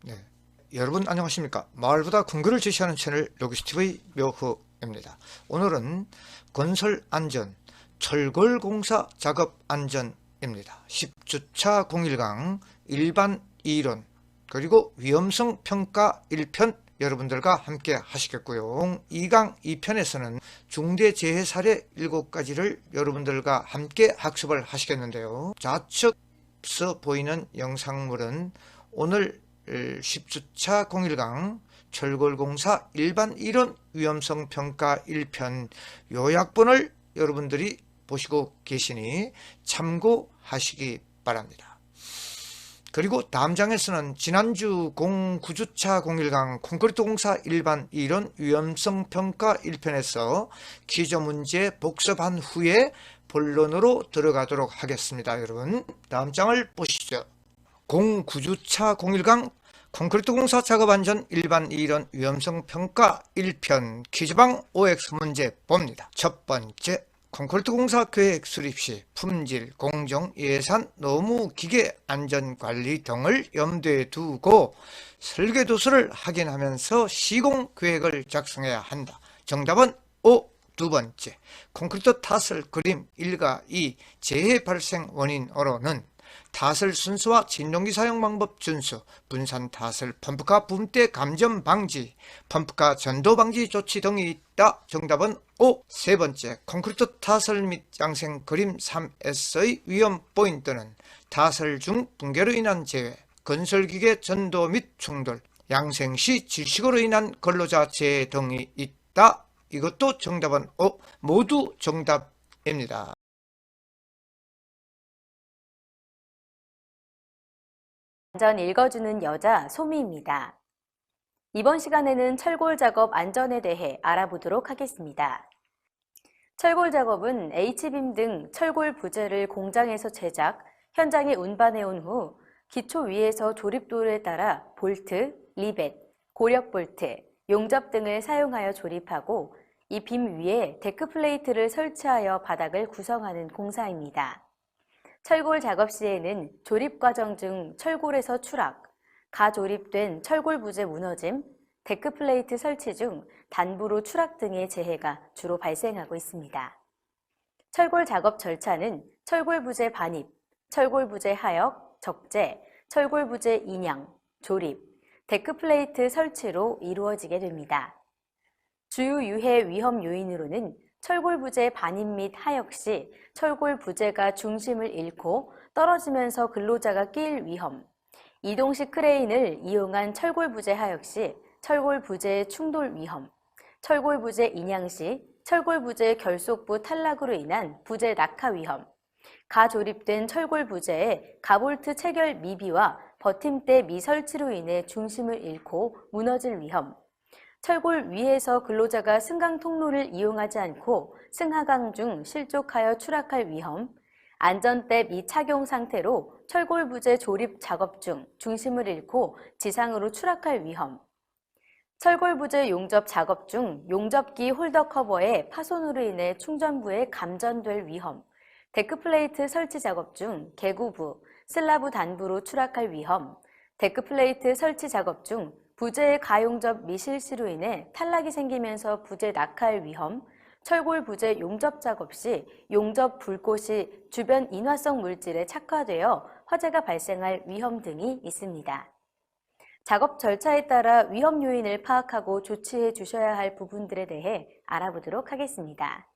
네. 여러분 안녕하십니까? 마을보다 근거를 제시하는 채널 로기스TV 묘후입니다. 오늘은 건설 안전, 철골공사 작업 안전입니다. 10주차 01강 일반 이론 그리고 위험성 평가 1편 여러분들과 함께 하시겠고요. 2강 2편에서는 중대재해 사례 7가지를 여러분들과 함께 학습을 하시겠는데요. 좌측서 보이는 영상물은 오늘 10주차 01강 철골공사 일반 이론 위험성 평가 1편 요약본을 여러분들이 보시고 계시니 참고하시기 바랍니다. 그리고 다음 장에서는 지난주 09주차 01강 콘크리트 공사 일반 이론 위험성 평가 1편에서 기저 문제 복습한 후에 본론으로 들어가도록 하겠습니다. 여러분 다음 장을 보시죠. 09주차 01강 콘크리트 공사 작업 안전 일반 이론 위험성 평가 1편 퀴즈방 OX 문제 봅니다. 첫 번째, 콘크리트 공사 계획 수립 시 품질, 공정, 예산, 노무, 기계, 안전관리 등을 염두에 두고 설계도서를 확인하면서 시공 계획을 작성해야 한다. 정답은 O. 두 번째, 콘크리트 타설 그림 1과 2 재해 발생 원인으로는 타설 순서와 진동기 사용 방법 준수, 분산 타설, 펌프카 붐대 감전 방지, 펌프카 전도 방지 조치 등이 있다. 정답은 O. 세 번째, 콘크리트 타설 및 양생 그림 3S의 위험 포인트는 타설 중 붕괴로 인한 재해, 건설기계 전도 및 충돌, 양생 시 질식으로 인한 근로자 재해 등이 있다. 이것도 정답은 O. 모두 정답입니다. 안전 읽어주는 여자 소미입니다. 이번 시간에는 철골 작업 안전에 대해 알아보도록 하겠습니다. 철골 작업은 H빔 등 철골 부재를 공장에서 제작, 현장에 운반해 온 후 기초 위에서 조립도에 따라 볼트, 리벳, 고력 볼트, 용접 등을 사용하여 조립하고 이 빔 위에 데크 플레이트를 설치하여 바닥을 구성하는 공사입니다. 철골 작업 시에는 조립 과정 중 철골에서 추락, 가조립된 철골 부재 무너짐, 데크 플레이트 설치 중 단부로 추락 등의 재해가 주로 발생하고 있습니다. 철골 작업 절차는 철골 부재 반입, 철골 부재 하역, 적재, 철골 부재 인양, 조립, 데크 플레이트 설치로 이루어지게 됩니다. 주요 유해 위험 요인으로는 철골 부재 반입 및 하역 시 철골 부재가 중심을 잃고 떨어지면서 근로자가 끼일 위험, 이동식 크레인을 이용한 철골 부재 하역 시 철골 부재 충돌 위험, 철골 부재 인양 시 철골 부재 결속부 탈락으로 인한 부재 낙하 위험, 가조립된 철골 부재의 가볼트 체결 미비와 버팀대 미설치로 인해 중심을 잃고 무너질 위험, 철골 위에서 근로자가 승강 통로를 이용하지 않고 승하강 중 실족하여 추락할 위험, 안전대 미착용 상태로 철골 부재 조립 작업 중 중심을 잃고 지상으로 추락할 위험, 철골 부재 용접 작업 중 용접기 홀더 커버의 파손으로 인해 충전부에 감전될 위험, 데크 플레이트 설치 작업 중 개구부, 슬라브 단부로 추락할 위험, 데크 플레이트 설치 작업 중 부재의 가용접 미실시로 인해 탈락이 생기면서 부재 낙하할 위험, 철골 부재 용접 작업 시 용접 불꽃이 주변 인화성 물질에 착화되어 화재가 발생할 위험 등이 있습니다. 작업 절차에 따라 위험 요인을 파악하고 조치해 주셔야 할 부분들에 대해 알아보도록 하겠습니다.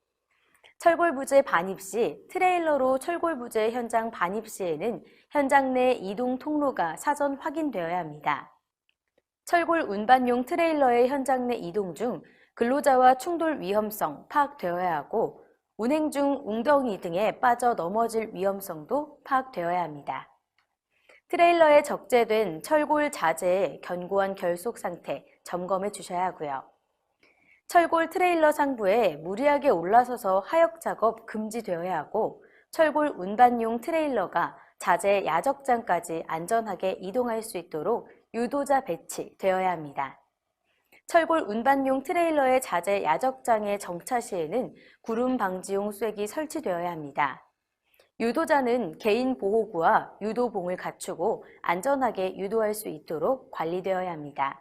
철골 부재 반입 시 트레일러로 철골 부재 현장 반입 시에는 현장 내 이동 통로가 사전 확인되어야 합니다. 철골 운반용 트레일러의 현장 내 이동 중 근로자와 충돌 위험성 파악되어야 하고 운행 중 웅덩이 등에 빠져 넘어질 위험성도 파악되어야 합니다. 트레일러에 적재된 철골 자재의 견고한 결속 상태 점검해 주셔야 하고요. 철골 트레일러 상부에 무리하게 올라서서 하역 작업 금지되어야 하고 철골 운반용 트레일러가 자재 야적장까지 안전하게 이동할 수 있도록 유도자 배치되어야 합니다. 철골 운반용 트레일러의 자재 야적장의 정차 시에는 구름 방지용 쐐기 설치되어야 합니다. 유도자는 개인 보호구와 유도봉을 갖추고 안전하게 유도할 수 있도록 관리되어야 합니다.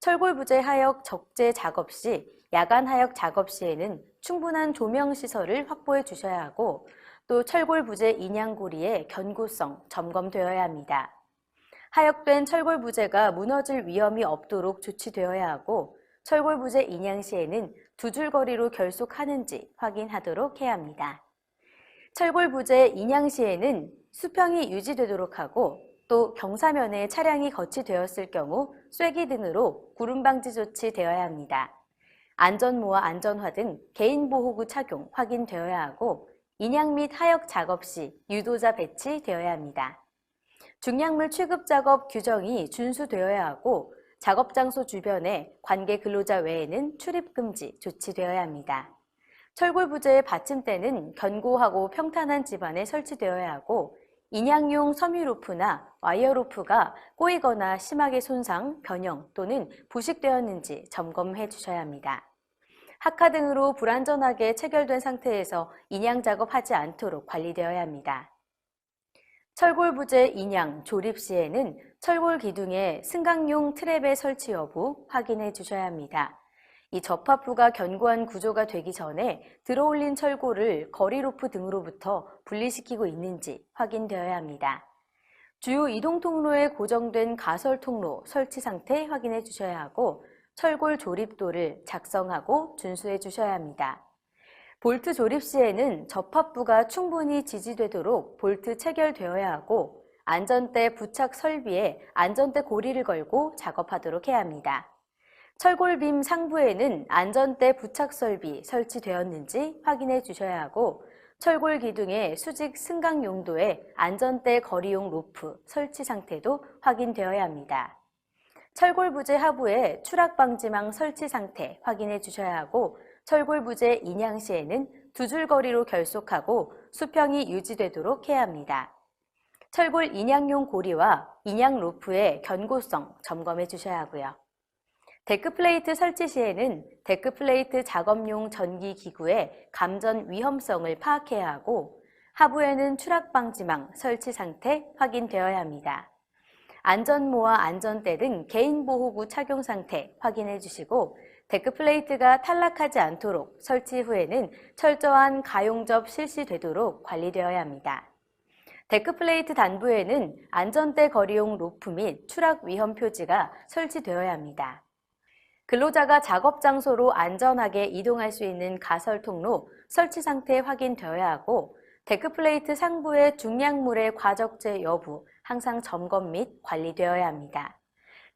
철골 부재 하역 적재 작업 시, 야간 하역 작업 시에는 충분한 조명 시설을 확보해 주셔야 하고, 또 철골 부재 인양고리의 견고성 점검되어야 합니다. 하역된 철골 부재가 무너질 위험이 없도록 조치되어야 하고, 철골 부재 인양 시에는 두 줄 거리로 결속하는지 확인하도록 해야 합니다. 철골 부재 인양 시에는 수평이 유지되도록 하고, 또 경사면에 차량이 거치되었을 경우 쐐기 등으로 구름 방지 조치되어야 합니다. 안전모와 안전화 등 개인 보호구 착용 확인되어야 하고, 인양 및 하역 작업 시 유도자 배치되어야 합니다. 중량물 취급 작업 규정이 준수되어야 하고, 작업 장소 주변에 관계 근로자 외에는 출입 금지 조치되어야 합니다. 철골 부재의 받침대는 견고하고 평탄한 집안에 설치되어야 하고, 인양용 섬유 로프나 와이어 로프가 꼬이거나 심하게 손상, 변형 또는 부식되었는지 점검해 주셔야 합니다. 학화 등으로 불안전하게 체결된 상태에서 인양 작업하지 않도록 관리되어야 합니다. 철골 부재 인양 조립 시에는 철골 기둥에 승강용 트랩의 설치 여부 확인해 주셔야 합니다. 이 접합부가 견고한 구조가 되기 전에 들어올린 철골을 거리 로프 등으로부터 분리시키고 있는지 확인되어야 합니다. 주요 이동 통로에 고정된 가설 통로 설치 상태 확인해 주셔야 하고, 철골 조립도를 작성하고 준수해 주셔야 합니다. 볼트 조립 시에는 접합부가 충분히 지지되도록 볼트 체결되어야 하고, 안전대 부착 설비에 안전대 고리를 걸고 작업하도록 해야 합니다. 철골빔 상부에는 안전대 부착 설비 설치되었는지 확인해 주셔야 하고, 철골 기둥의 수직 승강 용도의 안전대 거리용 로프 설치 상태도 확인되어야 합니다. 철골 부재 하부에 추락 방지망 설치 상태 확인해 주셔야 하고, 철골 부재 인양 시에는 두 줄 거리로 결속하고 수평이 유지되도록 해야 합니다. 철골 인양용 고리와 인양 로프의 견고성 점검해 주셔야 하고요. 데크 플레이트 설치 시에는 데크 플레이트 작업용 전기 기구의 감전 위험성을 파악해야 하고, 하부에는 추락 방지망 설치 상태 확인되어야 합니다. 안전모와 안전대 등 개인 보호구 착용 상태 확인해 주시고, 데크 플레이트가 탈락하지 않도록 설치 후에는 철저한 가용접 실시되도록 관리되어야 합니다. 데크 플레이트 단부에는 안전대 거리용 로프 및 추락 위험 표지가 설치되어야 합니다. 근로자가 작업 장소로 안전하게 이동할 수 있는 가설 통로 설치 상태 확인되어야 하고, 데크 플레이트 상부의 중량물의 과적재 여부 항상 점검 및 관리되어야 합니다.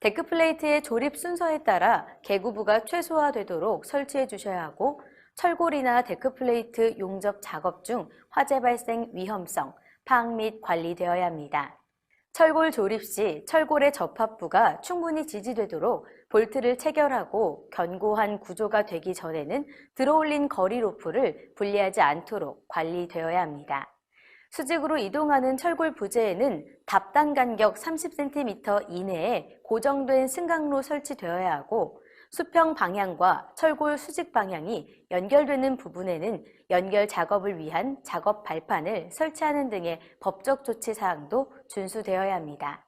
데크 플레이트의 조립 순서에 따라 개구부가 최소화되도록 설치해 주셔야 하고, 철골이나 데크 플레이트 용접 작업 중 화재 발생 위험성 파악 및 관리되어야 합니다. 철골 조립 시 철골의 접합부가 충분히 지지되도록 볼트를 체결하고, 견고한 구조가 되기 전에는 들어올린 거리 로프를 분리하지 않도록 관리되어야 합니다. 수직으로 이동하는 철골 부재에는 답단 간격 30cm 이내에 고정된 승강로 설치되어야 하고, 수평 방향과 철골 수직 방향이 연결되는 부분에는 연결 작업을 위한 작업 발판을 설치하는 등의 법적 조치 사항도 준수되어야 합니다.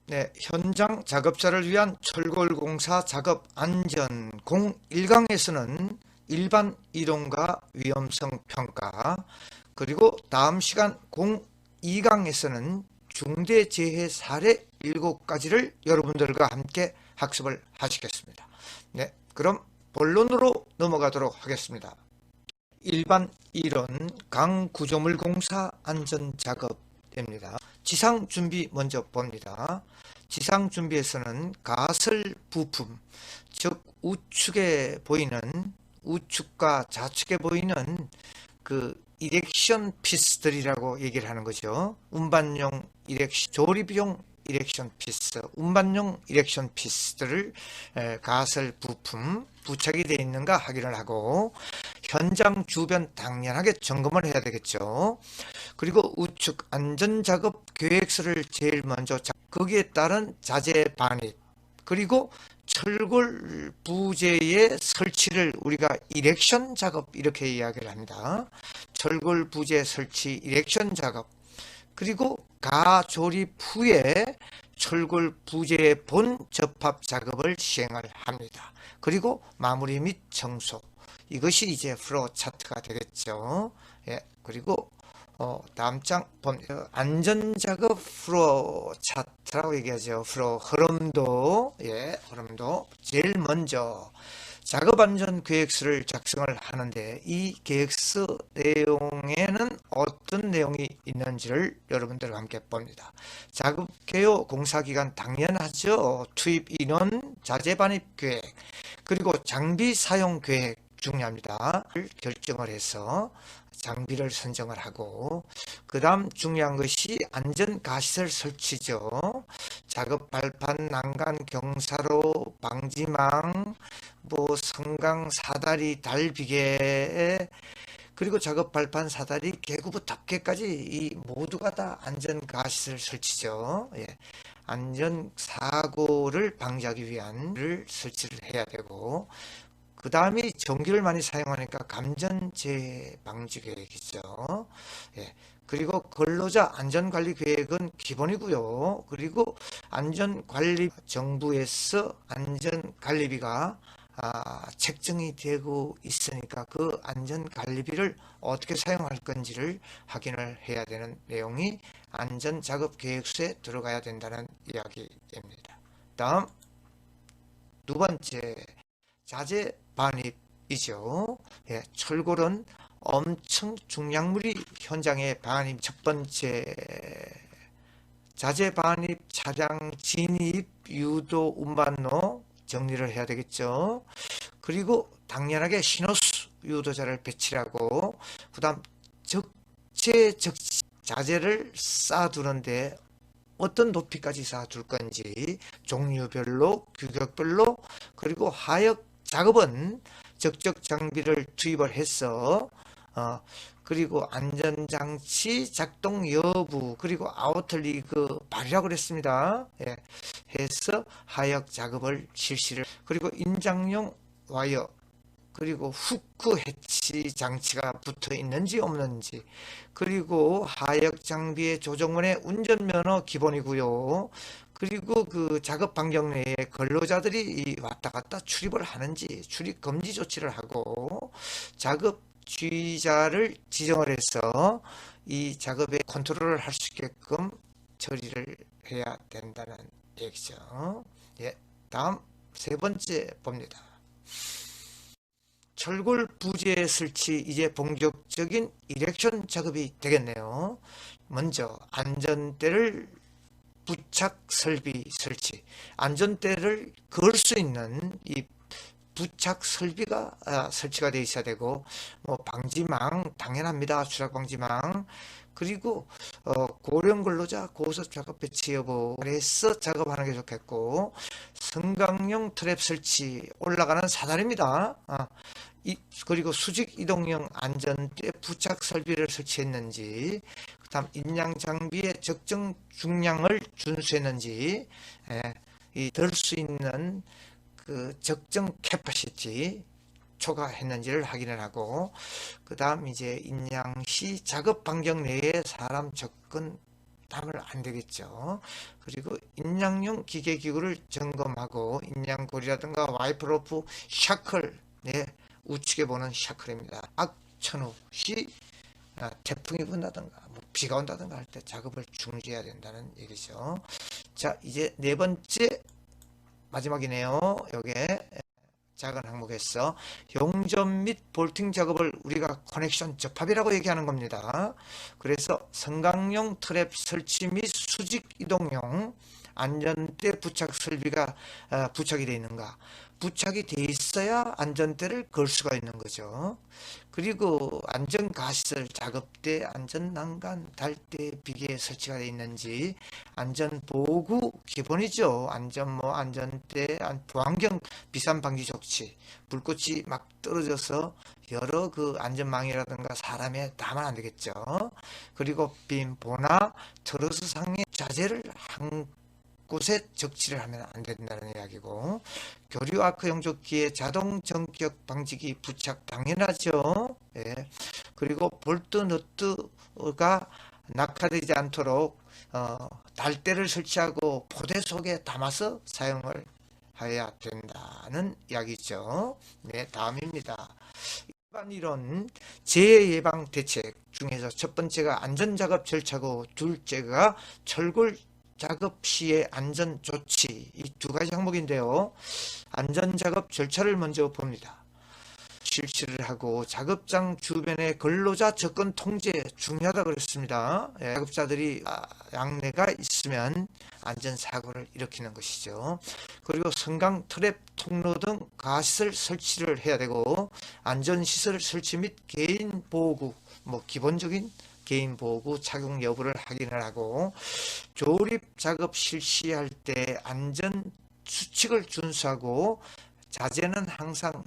네, 현장 작업자를 위한 철골공사 작업 안전 01강에서는 일반 이동과 위험성 평가, 그리고 다음 시간 02강에서는 중대재해 사례 7가지를 여러분들과 함께 학습을 하시겠습니다. 네, 그럼 본론으로 넘어가도록 하겠습니다. 일반 이론 강구조물 공사 안전작업입니다. 지상준비 먼저 봅니다. 지상준비에서는 가설 부품, 즉 우측에 보이는, 우측과 좌측에 보이는 그 이렉션 피스들이라고 얘기를 하는 거죠. 운반용 이렉션, 조립용 이렉션 피스, 운반용 이렉션 피스들을 가설 부품 부착이 되어 있는가 확인을 하고, 현장 주변 당연하게 점검을 해야 되겠죠. 그리고 우측 안전작업 계획서를 제일 먼저, 거기에 따른 자재 반입, 그리고 철골 부재의 설치를 우리가 이렉션 작업 이렇게 이야기를 합니다. 철골 부재 설치 이렉션 작업, 그리고 가조립 후에 철골 부재의 본 접합 작업을 시행을 합니다. 그리고 마무리 및 청소, 이것이 이제 플로우 차트가 되겠죠. 예, 그리고 다음 장 보면 안전작업 플로우 차트라고 얘기하죠. 플로우 흐름도, 예, 흐름도 제일 먼저 작업안전계획서를 작성을 하는데, 이 계획서 내용에는 어떤 내용이 있는지를 여러분들과 함께 봅니다. 작업개요 공사기간 당연하죠. 투입 인원, 자재 반입 계획, 그리고 장비 사용 계획 중요합니다. 결정을 해서 장비를 선정을 하고, 그 다음 중요한 것이 안전가시설 설치죠. 작업 발판, 난간, 경사로, 방지망, 성강, 사다리, 달비계, 그리고 작업 발판, 사다리, 개구부, 탑개까지 이 모두가 다 안전가시설 설치죠. 예. 안전사고를 방지하기 위한 설치를 해야 되고, 그 다음이 전기를 많이 사용하니까 감전재해 방지 계획이죠. 예. 그리고 근로자 안전관리 계획은 기본이고요. 그리고 안전관리, 정부에서 안전관리비가 책정이 되고 있으니까 그 안전관리비를 어떻게 사용할 건지를 확인을 해야 되는 내용이 안전작업계획서에 들어가야 된다는 이야기입니다. 다음 두 번째, 자재 반입이죠. 예, 철골은 엄청 중량물이 현장에 반입. 첫 번째, 자재 반입, 차량 진입, 유도, 운반로 정리를 해야 되겠죠. 그리고 당연하게 신호수 유도자를 배치하고, 그 다음 자재를 쌓아두는데 어떤 높이까지 쌓아둘 건지 종류별로, 규격별로, 그리고 하역 작업은 적적 장비를 투입을 해서 그리고 안전장치 작동 여부, 그리고 아우터리그 발이라고 그랬습니다. 예, 해서 하역 작업을 실시를, 그리고 인장용 와이어, 그리고 후크 해치 장치가 붙어 있는지 없는지, 그리고 하역 장비의 조정원의 운전면허 기본이고요. 그리고 그 작업 반경 내에 근로자들이 왔다 갔다 출입을 하는지 출입 금지 조치를 하고, 작업 주의자를 지정을 해서 이 작업에 컨트롤을 할 수 있게끔 처리를 해야 된다는 얘기죠. 예, 다음 세 번째 봅니다. 철골 부재 설치, 이제 본격적인 이렉션 작업이 되겠네요. 먼저 안전대를 부착 설비 설치, 안전대를 걸 수 있는 이 부착 설비가 설치가 되어 있어야 되고, 방지망 당연합니다. 추락 방지망. 그리고 고령 근로자 고속 작업 배치 여부에서 작업하는 게 좋겠고, 성강용 트랩 설치, 올라가는 사다리입니다. 그리고 수직 이동형 안전대 부착 설비를 설치했는지, 그 다음 인양 장비의 적정 중량을 준수했는지, 들 수 있는 그 적정 캐파시티 초과했는지를 확인을 하고, 그 다음 이제 인양 시 작업 반경 내에 사람 접근 하면 안 되겠죠. 그리고 인양용 기계기구를 점검하고, 인양고리라든가 와이프로프, 샤클, 우측에 보는 샤클입니다. 악천후 시 태풍이 분다든가 비가 온다든가 할 때 작업을 중지해야 된다는 얘기죠. 자, 이제 네 번째 마지막이네요. 요게 작은 항목에서 용접 및 볼팅 작업을 우리가 커넥션 접합이라고 얘기하는 겁니다. 그래서 성강용 트랩 설치 및 수직 이동용 안전대 부착 설비가 부착이 되어 있는가, 부착이 되어 있어야 안전대를 걸 수가 있는 거죠. 그리고 안전가시설, 작업대, 안전난간, 달대, 비계 설치가 되어 있는지, 안전보구 기본이죠. 안전대, 보안경, 비산 방지 조치, 불꽃이 막 떨어져서 여러 그 안전망이라든가 사람에 닿으면 안 되겠죠. 그리고 빔, 보나, 트러스 상의 자재를 한 곳에 적치를 하면 안 된다는 이야기고, 교류 아크 용접기에 자동 전격 방지기 부착 당연하죠. 예. 그리고 볼트 너트가 낙하되지 않도록 날대를 설치하고 포대 속에 담아서 사용을 해야 된다는 이야기죠. 네, 다음입니다. 일반 이론 재해 예방 대책 중에서 첫 번째가 안전작업 절차고, 둘째가 철골 작업 시의 안전 조치, 이 두 가지 항목인데요. 안전작업 절차를 먼저 봅니다. 실시를 하고 작업장 주변의 근로자 접근 통제 중요하다고 그랬습니다. 예, 작업자들이 양내가 있으면 안전사고를 일으키는 것이죠. 그리고 성강 트랩 통로 등 가시설 설치를 해야 되고, 안전시설 설치 및 개인 보호구, 기본적인 개인 보호구 착용 여부를 확인을 하고, 조립 작업 실시할 때 안전 수칙을 준수하고, 자재는 항상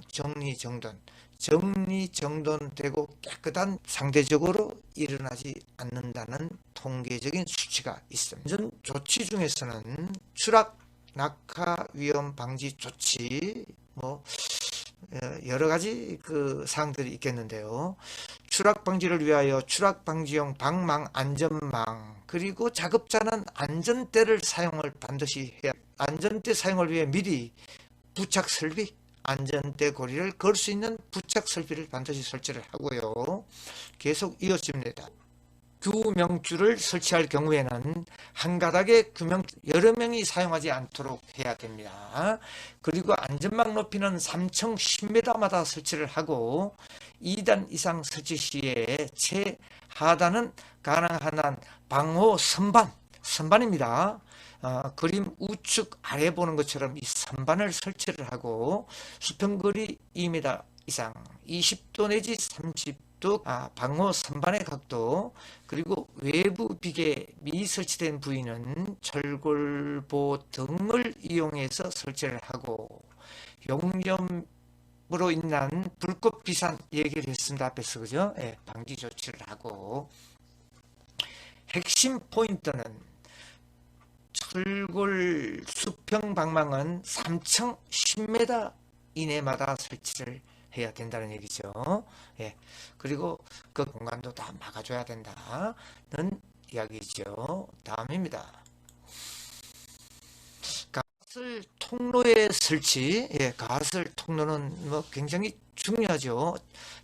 정리정돈되고 깨끗한 상대적으로 일어나지 않는다는 통계적인 수치가 있습니다. 안전 조치 중에서는 추락, 낙하 위험 방지 조치, 여러 가지 그 사항들이 있겠는데요. 추락 방지를 위하여 추락 방지용 방망, 안전망, 그리고 작업자는 안전대를 사용을 반드시 해야, 안전대 사용을 위해 미리 부착 설비, 안전대 고리를 걸 수 있는 부착 설비를 반드시 설치를 하고요. 계속 이어집니다. 규명줄을 설치할 경우에는 한 가닥의 규명줄 여러 명이 사용하지 않도록 해야 됩니다. 그리고 안전망 높이는 3층10m마다 설치를 하고, 2단 이상 설치 시에 최하단은 가능한 한 방호 선반입니다. 그림 우측 아래 보는 것처럼 이 선반을 설치를 하고, 수평거리 2m 이상 20도 내지 30도 방호 선반의 각도, 그리고 외부 비계 미 설치된 부위는 철골보 등을 이용해서 설치를 하고, 용접으로 인한 불꽃 비산 얘기를 했습니다. 앞에서 그죠? 예, 방지 조치를 하고, 핵심 포인트는 철골 수평 방망은 3층 10m 이내마다 설치를 해야 된다는 얘기죠. 예. 그리고 그 공간도 다 막아줘야 된다는 이야기죠. 다음입니다. 가설 통로의 설치. 예, 가설 통로는 굉장히 중요하죠.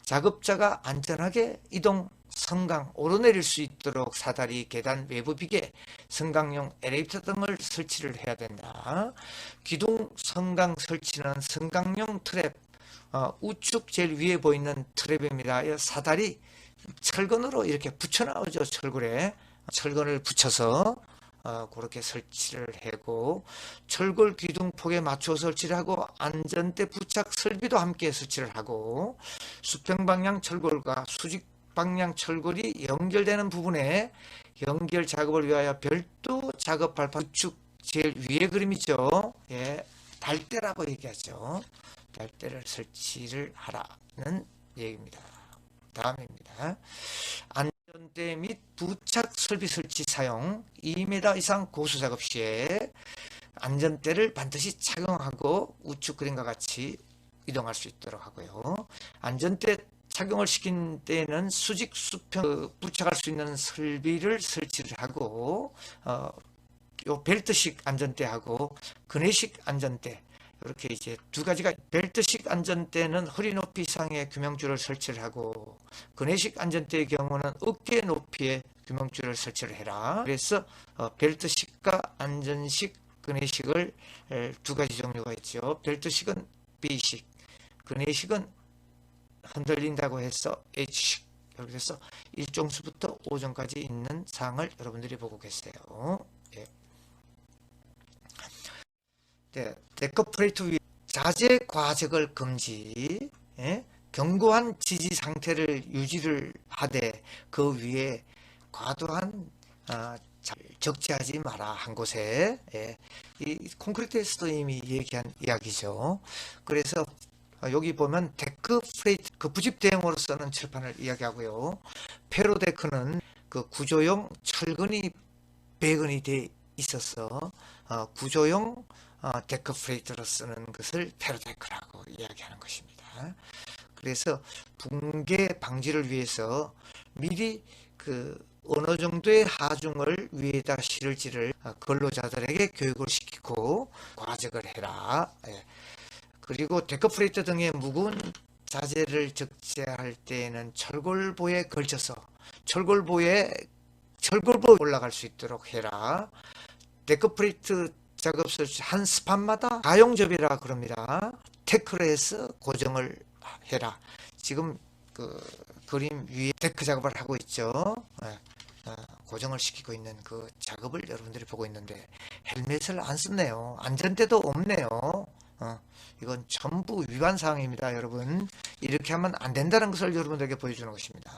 작업자가 안전하게 이동, 성강, 오르내릴 수 있도록 사다리, 계단, 외부 비계, 성강용 엘리베이터 등을 설치를 해야 된다. 기둥 성강 설치는 성강용 트랩, 우측 제일 위에 보이는 트랩입니다. 사다리 철근으로 이렇게 붙여 나오죠. 철골에 철근을 붙여서 그렇게 설치를 하고, 철골 기둥폭에 맞춰 설치를 하고, 안전대 부착 설비도 함께 설치를 하고, 수평 방향 철골과 수직 방향 철골이 연결되는 부분에 연결 작업을 위하여 별도 작업 발판, 우측 제일 위에 그림이죠. 예, 달대라고 얘기하죠. 달대를 설치를 하라는 얘기입니다. 다음입니다. 안전대 및 부착 설비 설치 사용. 2m 이상 고수 작업 시에 안전대를 반드시 착용하고 우측 그림과 같이 이동할 수 있도록 하고요. 안전대 착용을 시킨 때에는 수직 수평 부착할 수 있는 설비를 설치를 하고, 요 벨트식 안전대하고 그네식 안전대, 이렇게 이제 두 가지가, 벨트식 안전대는 허리 높이 이상의 규명줄을 설치를 하고, 그네식 안전대의 경우는 어깨 높이의 규명줄을 설치를 해라. 그래서 벨트식과 안전식, 그네식을 두 가지 종류가 있죠. 벨트식은 B식, 그네식은 흔들린다고 해서 H식. 그래서 1종수부터 5종까지 있는 사항을 여러분들이 보고 계세요. 예. 네, 데커 프레이트 위에 자재 과적을 금지, 예? 견고한 지지 상태를 유지를 하되 그 위에 과도한 적재하지 마라 한 곳에. 예. 이 콘크리트에서도 이미 얘기한 이야기죠. 그래서 여기 보면 데크 프레이트, 그 부집 대형으로 쓰는 철판을 이야기하고요. 페로데크는 그 구조용 철근이 배근이 되어 있어서 구조용 데크 프레이트로 쓰는 것을 페로데크라고 이야기하는 것입니다. 그래서 붕괴 방지를 위해서 미리 어느 정도의 하중을 위에다 실을지를 근로자들에게 교육을 시키고 과적을 해라. 예. 그리고 데크 프레이트 등의 무거운 자재를 적재할 때에는 철골보에 걸쳐서 철골보에 올라갈 수 있도록 해라. 데크 프레이트 작업실 한 스판마다 가용접이라 그럽니다. 태크를 해서 고정을 해라. 지금 그림 위에 데크 작업을 하고 있죠. 고정을 시키고 있는 그 작업을 여러분들이 보고 있는데 헬멧을 안 썼네요. 안전대도 없네요. 이건 전부 위반 사항입니다. 여러분, 이렇게 하면 안 된다는 것을 여러분들에게 보여주는 것입니다.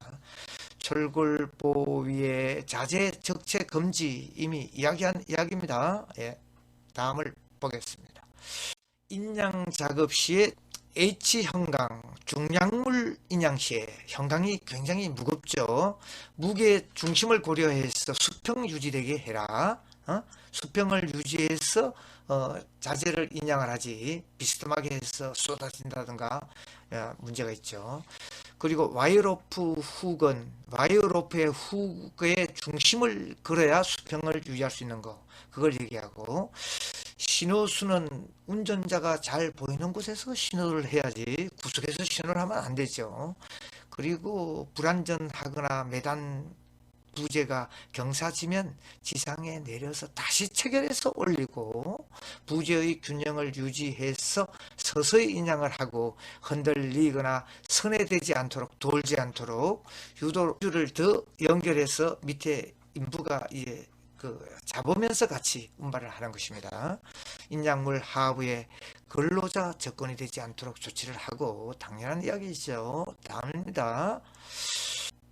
철골보 위에 자재 적재 금지 이미 이야기한 이야기입니다. 예, 다음을 보겠습니다. 인양 작업 시에 H형광, 중량물 인양 시에 형광이 굉장히 무겁죠. 무게 중심을 고려해서 수평 유지되게 해라. 수평을 유지해서 자재를 인양을 하지 비스듬하게 해서 쏟아진다든가 문제가 있죠. 그리고 와이어로프 훅은 와이어로프의 훅의 중심을 그려야 수평을 유지할 수 있는 거, 그걸 얘기하고, 신호수는 운전자가 잘 보이는 곳에서 신호를 해야지 구석에서 신호를 하면 안 되죠. 그리고 불안전하거나 매단 부재가 경사지면 지상에 내려서 다시 체결해서 올리고, 부재의 균형을 유지해서 서서히 인양을 하고 흔들리거나 선회되지 않도록, 돌지 않도록 유도줄을 더 연결해서 밑에 인부가 잡으면서 같이 운반을 하는 것입니다. 인양물 하부에 근로자 접근이 되지 않도록 조치를 하고, 당연한 이야기죠. 다음입니다.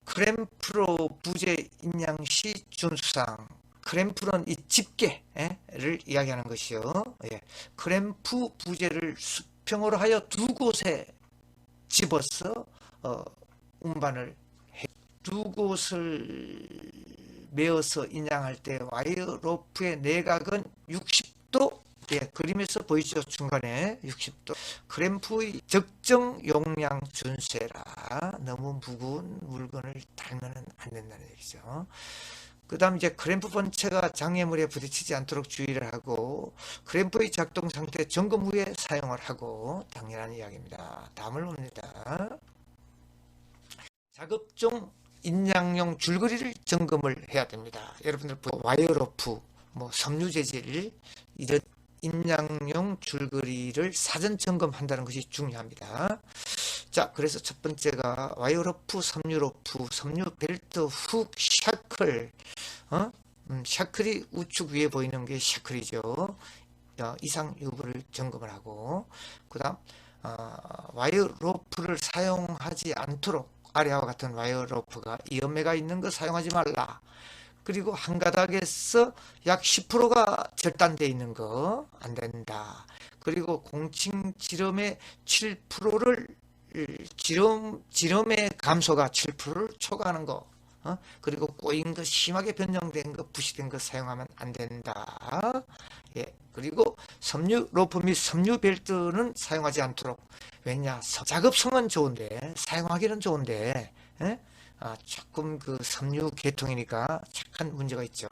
크램프로 부재 인양 시 준수사항. 크램프는 이 집게를 이야기하는 것이요. 예. 크램프 부재를 수평으로 하여 두 곳에 집어서 운반을 해. 두 곳을 메어서 인양할 때 와이어 로프의 내각은 60도, 예, 그림에서 보이죠. 중간에 60도. 크램프의 적정 용량 준수해라. 너무 무거운 물건을 달면 안 된다는 얘기죠. 그 다음 이제 크램프 본체가 장애물에 부딪히지 않도록 주의를 하고, 크램프의 작동 상태 점검 후에 사용을 하고, 당연한 이야기입니다. 다음을 봅니다. 작업 중 인양용 줄거리를 점검을 해야 됩니다. 여러분들 와이어로프, 섬유 재질, 이런 인양용 줄거리를 사전 점검한다는 것이 중요합니다. 자, 그래서 첫 번째가 와이어로프, 섬유로프, 섬유 벨트, 훅, 샤클. 샤클이 우측 위에 보이는 게 샤클이죠. 이상 여부를 점검을 하고, 그 다음 와이어로프를 사용하지 않도록, 아래와 같은 와이어로프가 이음매가 있는 거 사용하지 말라. 그리고 한 가닥에서 약 10%가 절단되어 있는 거 안 된다. 그리고 공칭 지름의 7%를 지름의 감소가 7%를 초과하는 거, 그리고 꼬인 거, 심하게 변형된 거, 부시된 거 사용하면 안 된다. 예. 그리고 섬유 로프 및 섬유 벨트는 사용하지 않도록. 왜냐, 작업성은 좋은데, 사용하기는 좋은데, 예? 조금 섬유 계통이니까 약간 문제가 있죠.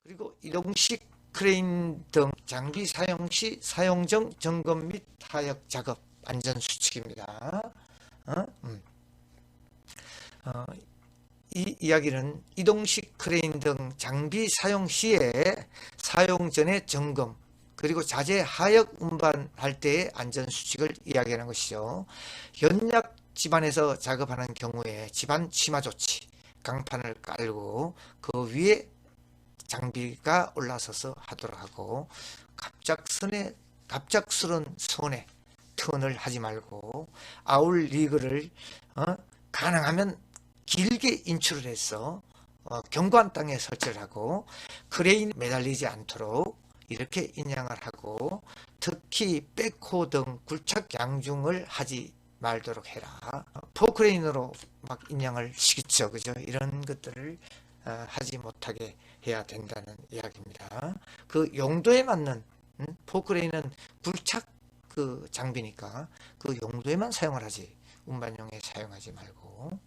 그리고 이동식 크레인 등 장비 사용 시 사용정 점검 및 타협 작업 안전 수칙입니다. 이 이야기는 이동식 크레인 등 장비 사용 시에 사용 전에 점검, 그리고 자재 하역 운반할 때의 안전 수칙을 이야기하는 것이죠. 연약 집안에서 작업하는 경우에 집안 심화 조치, 강판을 깔고 그 위에 장비가 올라서서 하도록 하고, 갑작스런 손에 턴을 하지 말고, 아울 리그를 가능하면 길게 인출을 해서 견고한 땅에 설치를 하고, 크레인 매달리지 않도록 이렇게 인양을 하고, 특히 백호 등 굴착 양중을 하지 말도록 해라. 포크레인으로 막 인양을 시키죠. 그죠? 이런 것들을 하지 못하게 해야 된다는 이야기입니다. 그 용도에 맞는 포크레인은 굴착 그 장비니까 그 용도에만 사용을 하지 운반용에 사용하지 말고.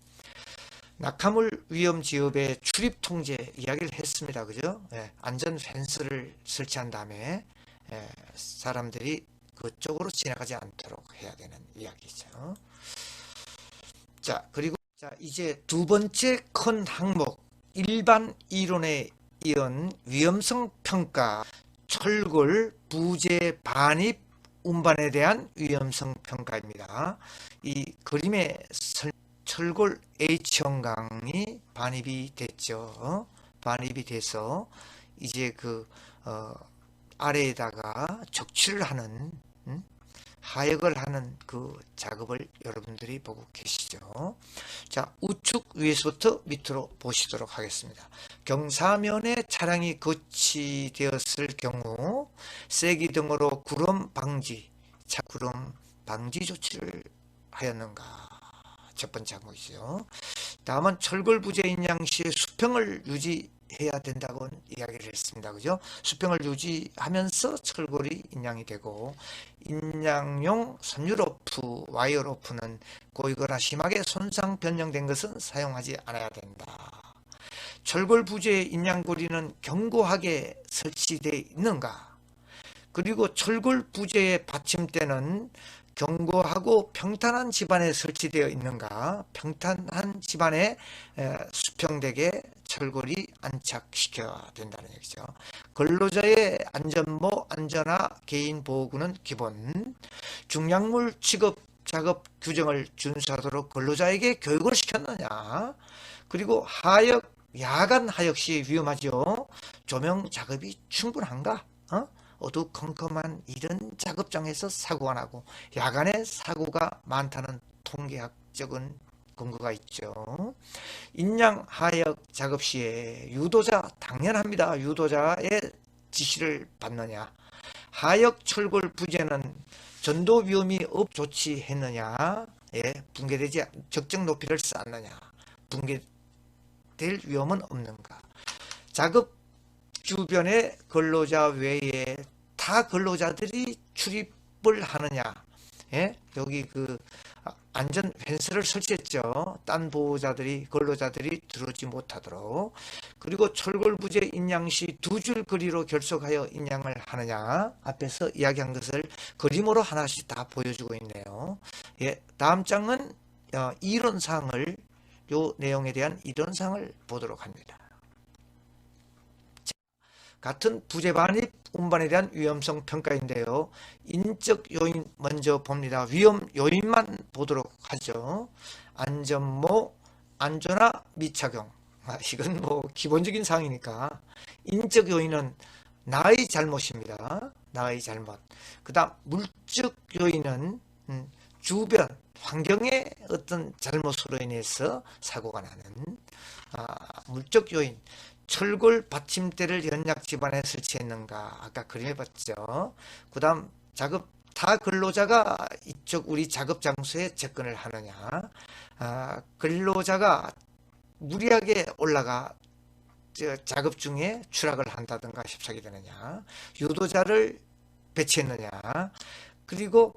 낙하물 위험 지역의 출입 통제 이야기를 했습니다. 그죠? 예, 안전 펜스를 설치한 다음에 사람들이 그쪽으로 지나가지 않도록 해야 되는 이야기죠. 자, 그리고 이제 두 번째 큰 항목, 일반 이론에 이은 위험성 평가, 철골 부재 반입 운반에 대한 위험성 평가입니다. 이 그림의 철골 H형강이 반입이 됐죠. 반입이 돼서 이제 그 아래에다가 적치를 하는 하역을 하는 그 작업을 여러분들이 보고 계시죠. 자, 우측 위에서부터 밑으로 보시도록 하겠습니다. 경사면에 차량이 거치되었을 경우 세기 등으로 구름 방지, 구름 방지 조치를 하였는가? 첫 번째 항목이죠. 다음은 철골 부재 인양 시에 수평을 유지해야 된다고 이야기를 했습니다. 그죠? 수평을 유지하면서 철골이 인양이 되고, 인양용 섬유로프, 와이어로프는 고이거나 심하게 손상 변형된 것은 사용하지 않아야 된다. 철골 부재 인양고리는 견고하게 설치되어 있는가? 그리고 철골 부재의 받침대는 견고하고 평탄한 집안에 설치되어 있는가? 평탄한 집안에 수평되게 철골이 안착시켜야 된다는 얘기죠. 근로자의 안전모, 안전화, 개인보호구는 기본. 중약물 취급 작업 규정을 준수하도록 근로자에게 교육을 시켰느냐? 그리고 하역, 야간 하역 시 위험하죠. 조명 작업이 충분한가? 어두컴컴한 이런 작업장에서 사고가 나고 야간에 사고가 많다는 통계학적인 근거가 있죠. 인양 하역 작업 시에 유도자 당연합니다. 유도자의 지시를 받느냐. 하역 철골 부재는 전도 위험이 조치했느냐. 예, 붕괴되지 적정 높이를 쌓느냐. 붕괴될 위험은 없는가. 작업 주변의 근로자 외에 타 근로자들이 출입을 하느냐. 예? 여기 그 안전 펜스를 설치했죠. 딴 보호자들이 근로자들이 들어오지 못하도록. 그리고 철골 부재 인양 시 두 줄 거리로 결속하여 인양을 하느냐. 앞에서 이야기한 것을 그림으로 하나씩 다 보여주고 있네요. 예, 다음 장은 이론사항을 요 내용에 대한 이론사항을 보도록 합니다. 같은 부재 반입 운반에 대한 위험성 평가인데요. 인적 요인 먼저 봅니다. 위험 요인만 보도록 하죠. 안전모, 안전화 미착용. 이건 뭐 기본적인 사항이니까. 인적 요인은 나의 잘못입니다. 나의 잘못. 그 다음 물적 요인은 주변 환경의 어떤 잘못으로 인해서 사고가 나는 물적 요인. 철골 받침대를 연약 집안에 설치했는가? 아까 그림해 봤죠. 그 다음 작업 타 근로자가 이쪽 우리 작업 장소에 접근을 하느냐. 근로자가 무리하게 올라가 작업 중에 추락을 한다든가 협착이 되느냐. 유도자를 배치했느냐. 그리고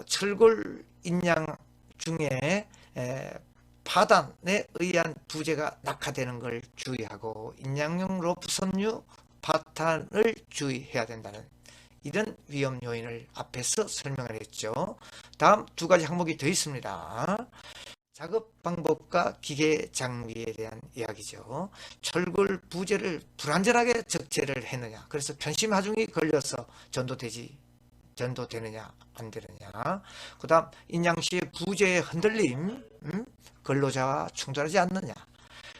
철골 인양 중에 파단에 의한 부재가 낙하되는 걸 주의하고 인양용 로프 섬유 파탄을 주의해야 된다는 이런 위험 요인을 앞에서 설명을 했죠. 다음 두 가지 항목이 더 있습니다. 작업 방법과 기계 장비에 대한 이야기죠. 철골 부재를 불안전하게 적재를 했느냐. 그래서 편심 하중이 걸려서 전도되느냐 안 되느냐. 그 다음 인양 시의 부재의 흔들림, 근로자와 충돌하지 않느냐.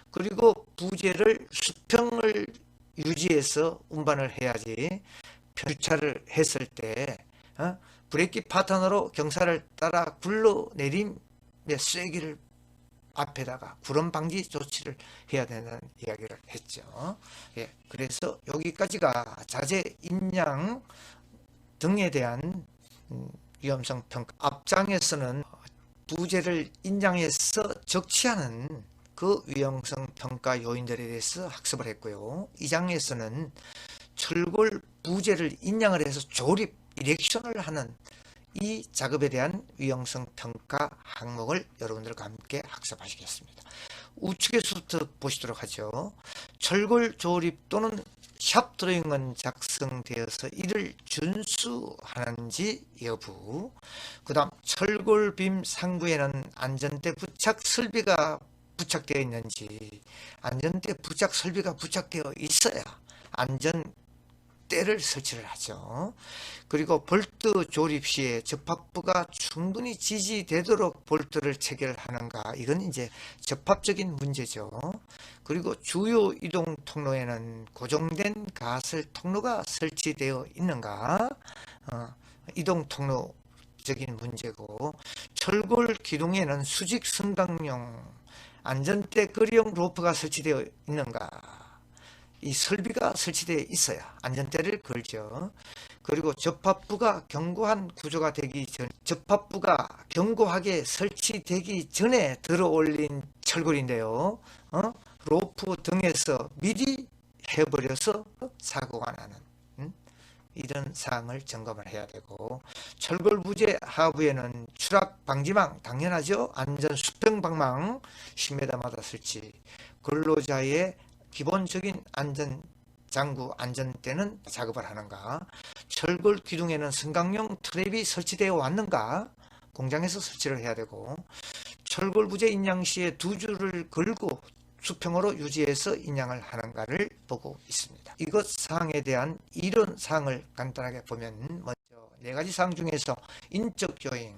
그리고 부재를 수평을 유지해서 운반을 해야지. 주차를 했을 때 브레이크 파턴으로 경사를 따라 굴러내림의 쐐기를 앞에다가 구름 방지 조치를 해야 되는 이야기를 했죠. 예, 그래서 여기까지가 자재 인양 등에 대한 위험성 평가. 앞장에서는 부재를 인양해서 적치하는 그 그 위험성 평가 요인들에 대해서 학습을 했고요. 2장에서는 철골 부재를 인양을 해서 조립, 이렉션을 하는 이 작업에 대한 위험성 평가 항목을 여러분들과 함께 학습하시겠습니다. 우측에서부터 보시도록 하죠. 철골 조립 또는 샵 드로잉은 작성되어서 이를 준수하는지 여부, 그 다음 철골빔 상부에는 안전대 부착 설비가 부착되어 있는지, 안전대 부착 설비가 부착되어 있어야 안전대를 설치를 하죠. 그리고 볼트 조립 시에 접합부가 충분히 지지되도록 볼트를 체결하는가, 이건 이제 접합적인 문제죠. 그리고 주요 이동 통로에는 고정된 가설 통로가 설치되어 있는가, 이동 통로적인 문제고, 철골 기둥에는 수직 승강용 안전대 거리용 로프가 설치되어 있는가, 이 설비가 설치되어 있어야 안전대를 걸죠. 그리고 접합부가 견고한 구조가 되기 전, 접합부가 견고하게 설치되기 전에 들어 올린 철골인데요. 로프 등에서 미리 해버려서 사고가 나는 이런 사항을 점검을 해야 되고, 철골 부재 하부에는 추락 방지망, 당연하죠. 안전 수평 방망 10m마다 설치, 근로자의 기본적인 안전 장구 안전대는 작업을 하는가, 철골 기둥에는 승강용 트랩이 설치되어 왔는가, 공장에서 설치를 해야 되고, 철골 부재 인양 시에 두 줄을 걸고 수평으로 유지해서 인양을 하는가를 보고 있습니다. 이것 사항에 대한 이론 사항을 간단하게 보면, 먼저 네 가지 사항 중에서 인적 요인,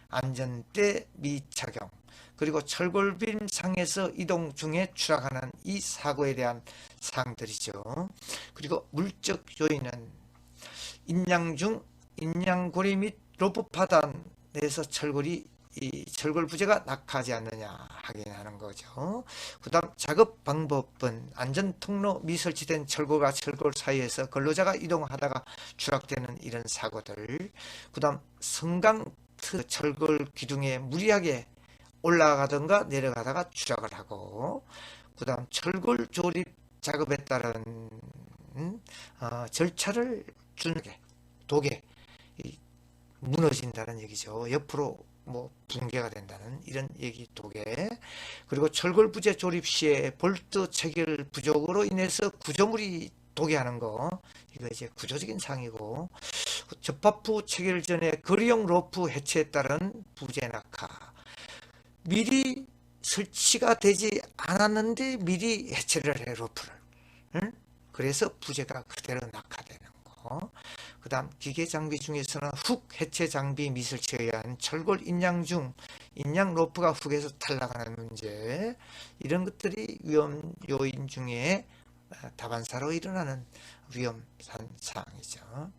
안전대 미착용, 그리고 철골빔 상에서 이동 중에 추락하는 이 사고에 대한 사항들이죠. 그리고 물적 요인은 인양 중 인양고리 및 로프 파단에서 이 철골 부재가 낙하하지 않느냐 확인하는 거죠. 그 다음 작업 방법은 안전 통로 미설치된 철골과 철골 사이에서 근로자가 이동하다가 추락되는 이런 사고들, 그 다음 성강 철골 기둥에 무리하게 올라가던가 내려가다가 추락을 하고, 그 다음 철골 조립 작업에 따른 절차를 준게 도개 무너진다는 얘기죠. 옆으로 붕괴가 된다는 이런 얘기 도개. 그리고 철골 부재 조립 시에 볼트 체결 부족으로 인해서 구조물이 도개하는 거, 이거 이제 구조적인 사항이고, 접합부 체결 전에 거리용 로프 해체에 따른 부재 낙하, 미리 설치가 되지 않았는데 미리 해체를 해 로프를, 그래서 부재가 그대로 낙하되는 거. 그 다음 기계 장비 중에서는 훅 해체 장비 미설치에 의한 철골 인양 중 인양 로프가 훅에서 탈락하는 문제, 이런 것들이 위험 요인 중에 다반사로 일어나는 위험 사항이죠.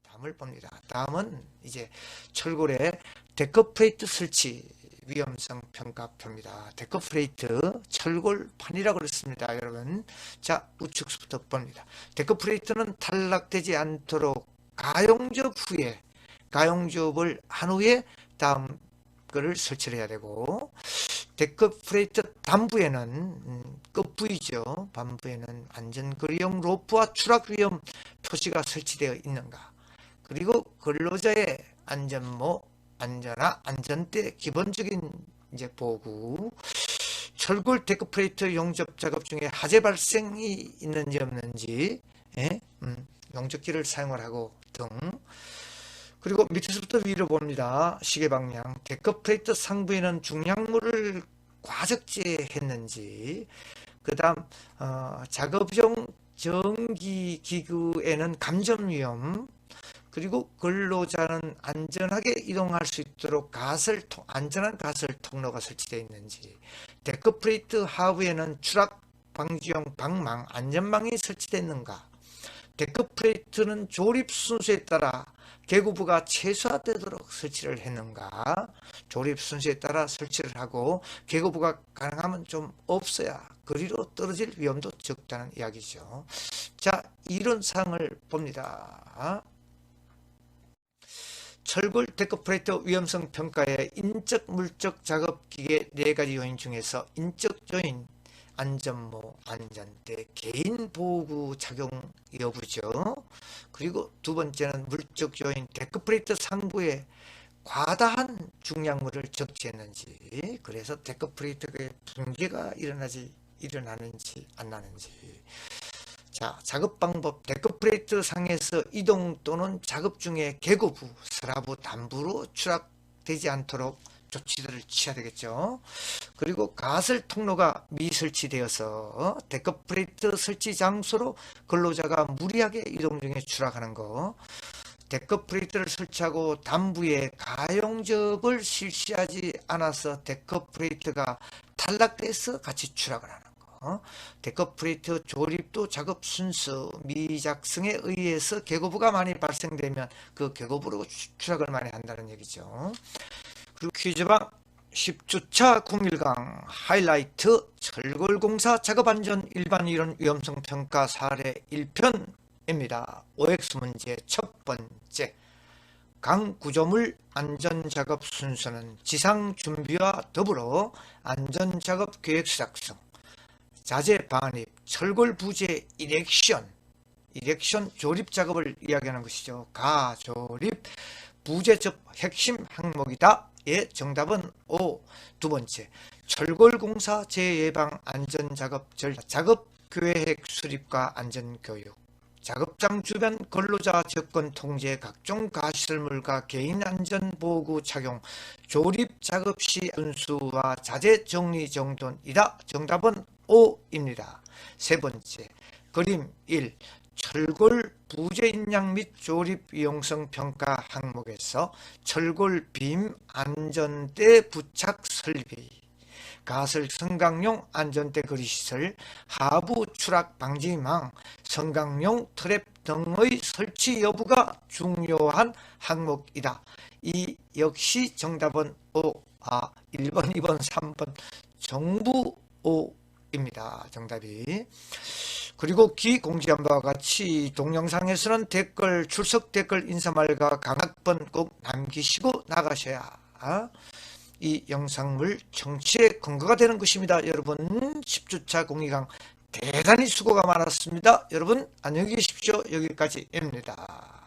다음을 봅니다. 다음은 이제 철골의 데커프레이트 설치 위험성 평가표입니다. 데커프레이트 철골판이라고 그랬습니다. 여러분, 자 우측부터 봅니다. 데커프레이트는 탈락되지 않도록 가용접 후에, 가용접을 한 후에 다음 거를 설치를 해야 되고, 데커프레이트 단부에는 끝부이죠. 반부에는 안전거리용 로프와 추락 위험 표시가 설치되어 있는가, 그리고 근로자의 안전모, 안전화, 안전대 기본적인 이제 보구, 철골 데크플레이트 용접 작업 중에 화재 발생이 있는지 없는지, 용접기를 사용을 하고 등. 그리고 밑에서부터 위로 봅니다. 시계 방향, 데크플레이트 상부에는 중량물을 과적재했는지, 그 다음 작업용 전기기구에는 감전 위험, 그리고 근로자는 안전하게 이동할 수 있도록 안전한 가설 통로가 설치되어 있는지, 데크플레이트 하부에는 추락 방지용 방망, 안전망이 설치되어 있는가, 데크플레이트는 조립 순서에 따라 개구부가 최소화되도록 설치를 했는가, 조립 순서에 따라 설치를 하고 개구부가 가능하면 좀 없어야 거리로 떨어질 위험도 적다는 이야기죠. 자, 이런 사항을 봅니다. 철골 데크플레이트 위험성 평가의 인적 물적 작업 기계 4가지 요인 중에서 인적 요인, 안전모, 안전대, 개인 보호구 착용 여부죠. 그리고 두 번째는 물적 요인, 데크플레이트 상부에 과다한 중량물을 적재했는지, 그래서 데크플레이트의 붕괴가 일어나는지 안 나는지. 자, 작업 방법, 데크플레이트 상에서 이동 또는 작업 중에 계고부, 슬라브 단부로 추락되지 않도록 조치들을 취해야 되겠죠. 그리고 가설 통로가 미설치되어서 데크플레이트 설치 장소로 근로자가 무리하게 이동 중에 추락하는 거, 데크플레이트를 설치하고 단부에 가용접을 실시하지 않아서 데크플레이트가 탈락돼서 같이 추락을 하는 거, 데크플레이트 조립도 작업 순서 미작성에 의해서 계고부가 많이 발생되면 그 계고부로 추락을 많이 한다는 얘기죠. 그리고 퀴즈방 10주차 01강 하이라이트 철골공사 작업안전 일반 이론 위험성 평가 사례 1편입니다. OX 문제 첫 번째, 강 구조물 안전작업 순서는 지상 준비와 더불어 안전작업 계획 작성, 자재 반입, 철골 부재 이렉션 조립 작업을 이야기하는 것이죠. 가조립 부재접 핵심 항목이다. 예, 정답은 O. 두 번째, 철골공사 재예방 안전작업 전략, 작업계획 수립과 안전교육, 작업장 주변 근로자 접근 통제, 각종 가시설물과 개인안전보호구 착용, 조립 작업 시 순수와 자재 정리 정돈이다. 정답은 O입니다. 세 번째, 그림 1, 철골 부재 인양 및 조립 이용성 평가 항목에서 철골 빔 안전대 부착 설비, 가설 성강용 안전대 거리시설, 하부 추락 방지망, 성강용 트랩 등의 설치 여부가 중요한 항목이다. 이 역시 정답은 O. 1번, 2번, 3번 정부 O입니다. 정답이. 그리고 기 공지한 바와 같이 동영상에서는 댓글, 출석 댓글 인사말과 강학번 꼭 남기시고 나가셔야 이 영상물 청취의 근거가 되는 것입니다. 여러분 10주차 02강 대단히 수고가 많았습니다. 여러분 안녕히 계십시오. 여기까지입니다.